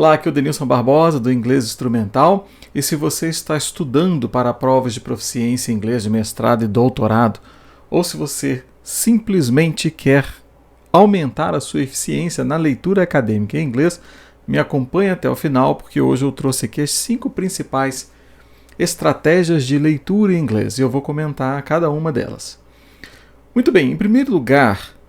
Olá, aqui é o Denilson Barbosa, do Inglês Instrumental, e se você está estudando para provas de proficiência em inglês de mestrado e doutorado, ou se você simplesmente quer aumentar a sua eficiência na leitura acadêmica em inglês, me acompanhe até o final, porque hoje eu trouxe aqui as 5 principais estratégias de leitura em inglês, e eu vou comentar cada uma delas. Muito bem, em primeiro lugar,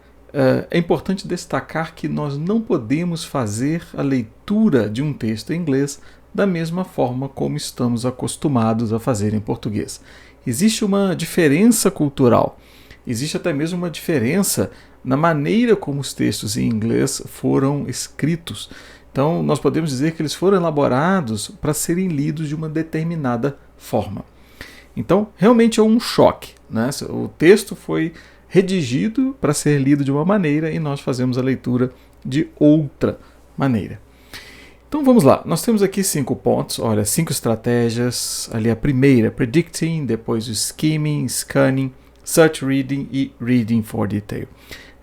é importante destacar que nós não podemos fazer a leitura de um texto em inglês da mesma forma como estamos acostumados a fazer em português. Existe uma diferença cultural, existe até mesmo uma diferença na maneira como os textos em inglês foram escritos. Então, nós podemos dizer que eles foram elaborados para serem lidos de uma determinada forma. Então, realmente é um choque, né? O texto foi redigido para ser lido de uma maneira e nós fazemos a leitura de outra maneira. Então vamos lá, nós temos aqui 5 pontos, olha, 5 estratégias. Ali a primeira, predicting, depois o skimming, scanning, search reading e reading for detail.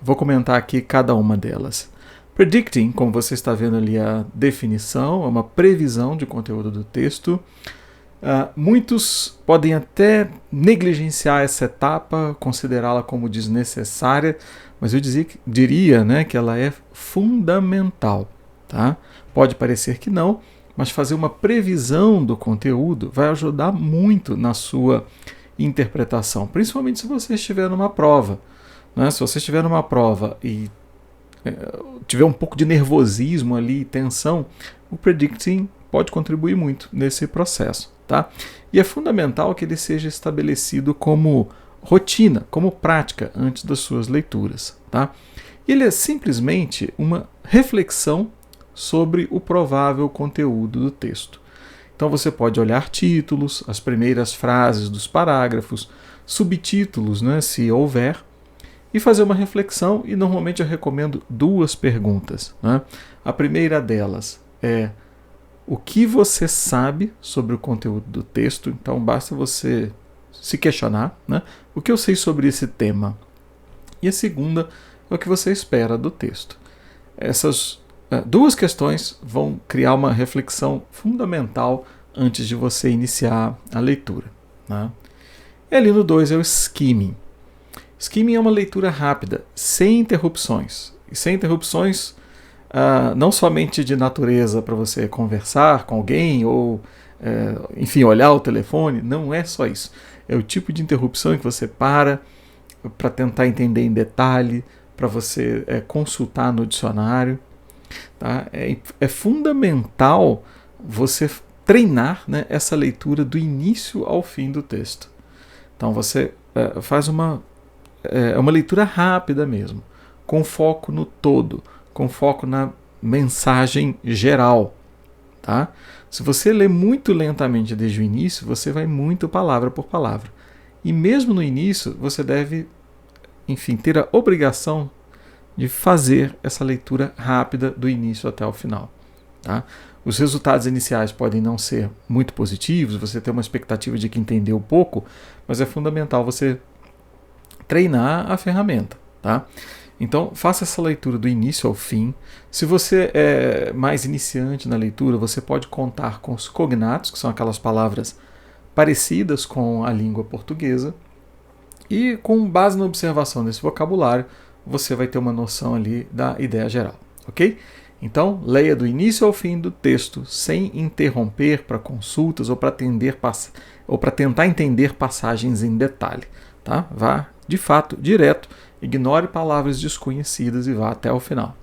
Vou comentar aqui cada uma delas. Predicting, como você está vendo ali a definição, é uma previsão de conteúdo do texto. Muitos podem até negligenciar essa etapa, considerá-la como desnecessária, mas eu diria, né, que ela é fundamental. Tá? Pode parecer que não, mas fazer uma previsão do conteúdo vai ajudar muito na sua interpretação, principalmente se você estiver numa prova. Né? Se você estiver numa prova e tiver um pouco de nervosismo ali, tensão, o predicting pode contribuir muito nesse processo. Tá? E é fundamental que ele seja estabelecido como rotina, como prática antes das suas leituras. Tá? Ele é simplesmente uma reflexão sobre o provável conteúdo do texto. Então você pode olhar títulos, as primeiras frases dos parágrafos, subtítulos, né, se houver, e fazer uma reflexão, e normalmente eu recomendo 2 perguntas. Né? A primeira delas é: o que você sabe sobre o conteúdo do texto? Então basta você se questionar, né? O que eu sei sobre esse tema? E a segunda é o que você espera do texto. Essas 2 questões vão criar uma reflexão fundamental antes de você iniciar a leitura. Né? E ali no 2 é o skimming. Skimming é uma leitura rápida, sem interrupções. E sem interrupções não somente de natureza para você conversar com alguém ou, enfim, olhar o telefone, não é só isso. É o tipo de interrupção em que você para tentar entender em detalhe, para você consultar no dicionário. Tá? É fundamental você treinar, né, essa leitura do início ao fim do texto. Então você faz uma leitura rápida mesmo, com foco no todo, com foco na mensagem geral. Tá? Se você lê muito lentamente desde o início, você vai muito palavra por palavra. E mesmo no início, você deve, enfim, ter a obrigação de fazer essa leitura rápida do início até o final. Tá? Os resultados iniciais podem não ser muito positivos, você tem uma expectativa de que entendeu pouco, mas é fundamental você treinar a ferramenta. Tá? Então, faça essa leitura do início ao fim. Se você é mais iniciante na leitura, você pode contar com os cognatos, que são aquelas palavras parecidas com a língua portuguesa, e com base na observação desse vocabulário, você vai ter uma noção ali da ideia geral, ok? Então, leia do início ao fim do texto, sem interromper para consultas ou para tentar entender passagens em detalhe. Tá? Vá, de fato, direto, ignore palavras desconhecidas e vá até o final.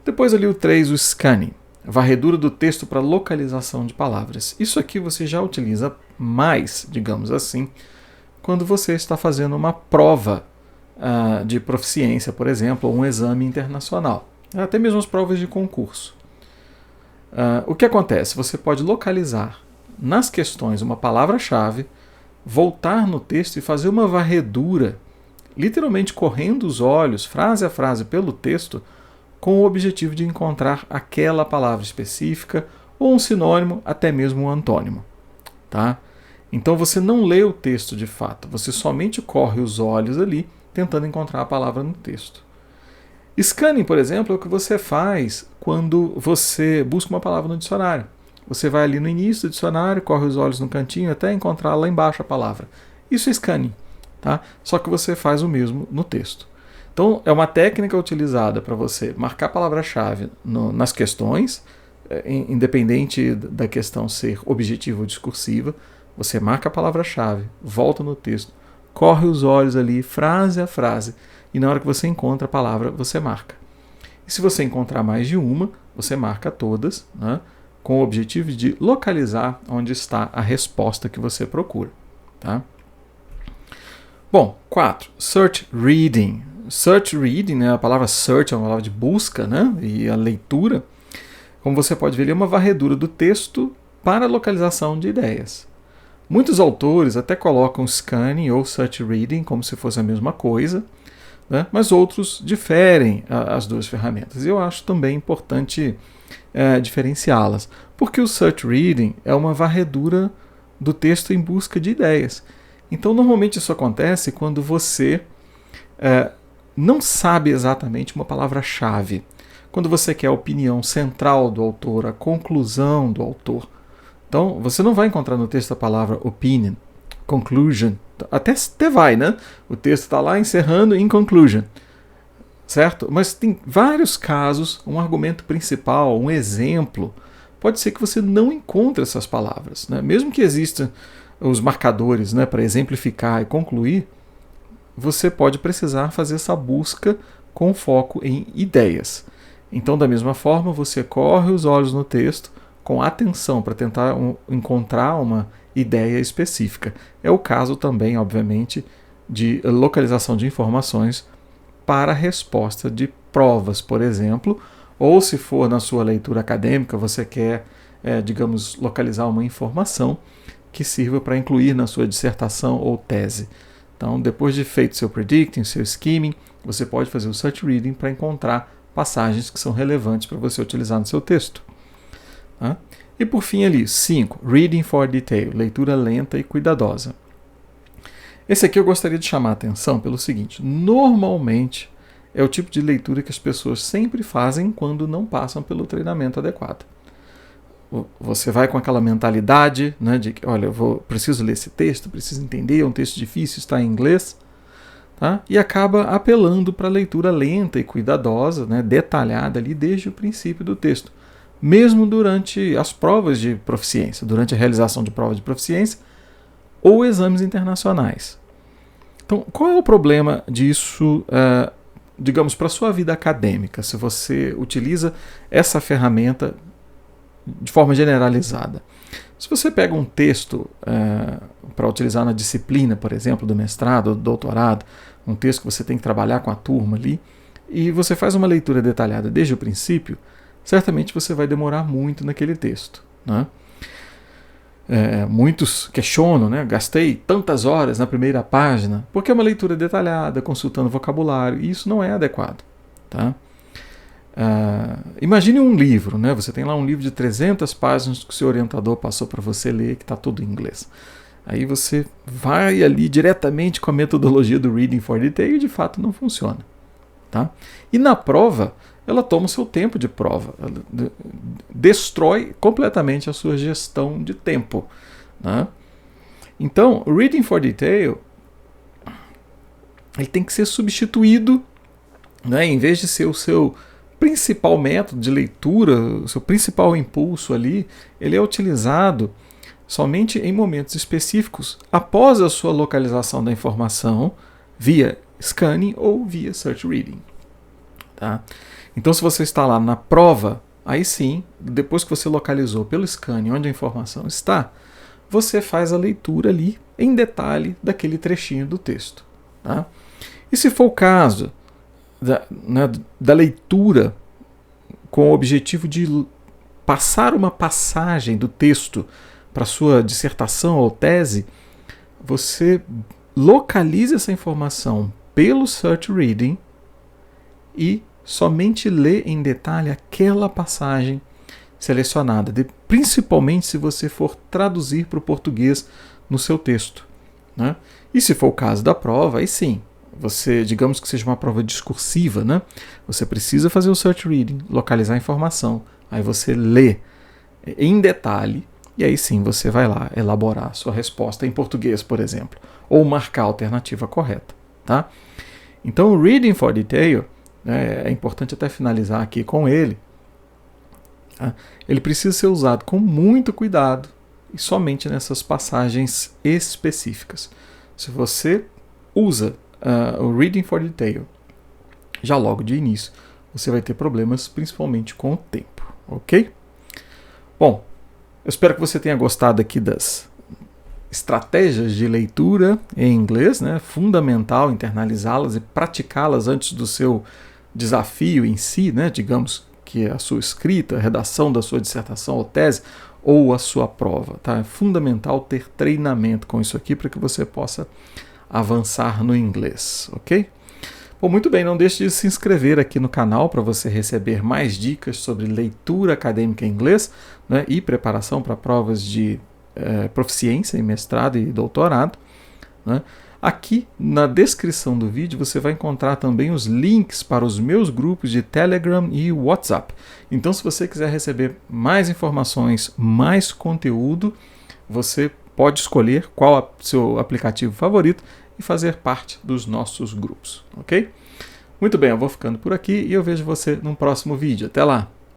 Depois ali o 3, o scanning, varredura do texto para localização de palavras. Isso aqui você já utiliza mais, digamos assim, quando você está fazendo uma prova de proficiência, por exemplo, ou um exame internacional, até mesmo as provas de concurso. O que acontece? Você pode localizar nas questões uma palavra-chave, voltar no texto e fazer uma varredura, literalmente correndo os olhos, frase a frase, pelo texto, com o objetivo de encontrar aquela palavra específica, ou um sinônimo, até mesmo um antônimo. Tá? Então você não lê o texto de fato, você somente corre os olhos ali, tentando encontrar a palavra no texto. Scanning, por exemplo, é o que você faz quando você busca uma palavra no dicionário. Você vai ali no início do dicionário, corre os olhos no cantinho até encontrar lá embaixo a palavra. Isso é scanning, tá? Só que você faz o mesmo no texto. Então, é uma técnica utilizada para você marcar palavra-chave nas questões, independente da questão ser objetiva ou discursiva. Você marca a palavra-chave, volta no texto, corre os olhos ali, frase a frase, e na hora que você encontra a palavra, você marca. E se você encontrar mais de uma, você marca todas, né, com o objetivo de localizar onde está a resposta que você procura. Tá? Bom, 4. Search Reading. Search Reading, né, a palavra search é uma palavra de busca, né, e a leitura, como você pode ver, é uma varredura do texto para a localização de ideias. Muitos autores até colocam scanning ou search reading como se fosse a mesma coisa, né? Mas outros diferem as duas ferramentas. E eu acho também importante diferenciá-las, porque o search reading é uma varredura do texto em busca de ideias. Então, normalmente isso acontece quando você não sabe exatamente uma palavra-chave, quando você quer a opinião central do autor, a conclusão do autor. Então, você não vai encontrar no texto a palavra opinion, conclusion, até vai, né? O texto está lá encerrando in conclusion, certo? Mas tem vários casos, um argumento principal, um exemplo, pode ser que você não encontre essas palavras, né? Mesmo que existam os marcadores, né, para exemplificar e concluir, você pode precisar fazer essa busca com foco em ideias. Então, da mesma forma, você corre os olhos no texto, com atenção para tentar encontrar uma ideia específica. É o caso também, obviamente, de localização de informações para a resposta de provas, por exemplo, ou se for na sua leitura acadêmica, você quer, digamos, localizar uma informação que sirva para incluir na sua dissertação ou tese. Então, depois de feito seu predicting, seu skimming, você pode fazer o search reading para encontrar passagens que são relevantes para você utilizar no seu texto. Tá? E por fim ali, 5. Reading for detail, leitura lenta e cuidadosa. Esse aqui eu gostaria de chamar a atenção pelo seguinte: normalmente é o tipo de leitura que as pessoas sempre fazem quando não passam pelo treinamento adequado. Você vai com aquela mentalidade, né, de que, olha, preciso ler esse texto, preciso entender, é um texto difícil, está em inglês, tá? E acaba apelando para a leitura lenta e cuidadosa, né, detalhada ali desde o princípio do texto. Mesmo durante as provas de proficiência, durante a realização de provas de proficiência ou exames internacionais. Então, qual é o problema disso, digamos, para a sua vida acadêmica, se você utiliza essa ferramenta de forma generalizada? Se você pega um texto para utilizar na disciplina, por exemplo, do mestrado ou do doutorado, um texto que você tem que trabalhar com a turma ali, e você faz uma leitura detalhada desde o princípio, certamente você vai demorar muito naquele texto, né? Muitos questionam, né? Gastei tantas horas na primeira página, porque é uma leitura detalhada, consultando vocabulário, e isso não é adequado. Tá? Imagine um livro, né? Você tem lá um livro de 300 páginas que o seu orientador passou para você ler, que está tudo em inglês. Aí você vai ali diretamente com a metodologia do Reading for Detail e de fato não funciona. Tá? E na prova, ela toma o seu tempo de prova, ela destrói completamente a sua gestão de tempo. Né? Então, o Reading for Detail ele tem que ser substituído, né? Em vez de ser o seu principal método de leitura, o seu principal impulso ali, ele é utilizado somente em momentos específicos, após a sua localização da informação via scanning ou via search reading. Tá? Então, se você está lá na prova, aí sim, depois que você localizou pelo scanning onde a informação está, você faz a leitura ali em detalhe daquele trechinho do texto. Tá? E se for o caso da leitura com o objetivo de passar uma passagem do texto para sua dissertação ou tese, você localiza essa informação pelo search reading e somente lê em detalhe aquela passagem selecionada, principalmente se você for traduzir para o português no seu texto. Né? E se for o caso da prova, aí sim, Você, digamos que seja uma prova discursiva, né? Você precisa fazer o search reading, localizar a informação, aí você lê em detalhe, e aí sim você vai lá elaborar a sua resposta em português, por exemplo, ou marcar a alternativa correta, tá? Então o reading for detail, né, é importante até finalizar aqui com ele, tá? Ele precisa ser usado com muito cuidado e somente nessas passagens específicas. Se você usa o reading for detail já logo de início, você vai ter problemas principalmente com o tempo, ok? Bom, eu espero que você tenha gostado aqui das estratégias de leitura em inglês, né? Fundamental internalizá-las e praticá-las antes do seu desafio em si, né? Digamos que a sua escrita, a redação da sua dissertação ou tese, ou a sua prova, tá? É fundamental ter treinamento com isso aqui para que você possa avançar no inglês, ok? Bom, muito bem, não deixe de se inscrever aqui no canal para você receber mais dicas sobre leitura acadêmica em inglês, né, e preparação para provas de proficiência em mestrado e doutorado, né. Aqui na descrição do vídeo você vai encontrar também os links para os meus grupos de Telegram e WhatsApp. Então, se você quiser receber mais informações, mais conteúdo, você pode escolher qual é o seu aplicativo favorito e fazer parte dos nossos grupos, ok? Muito bem, eu vou ficando por aqui e eu vejo você num próximo vídeo. Até lá!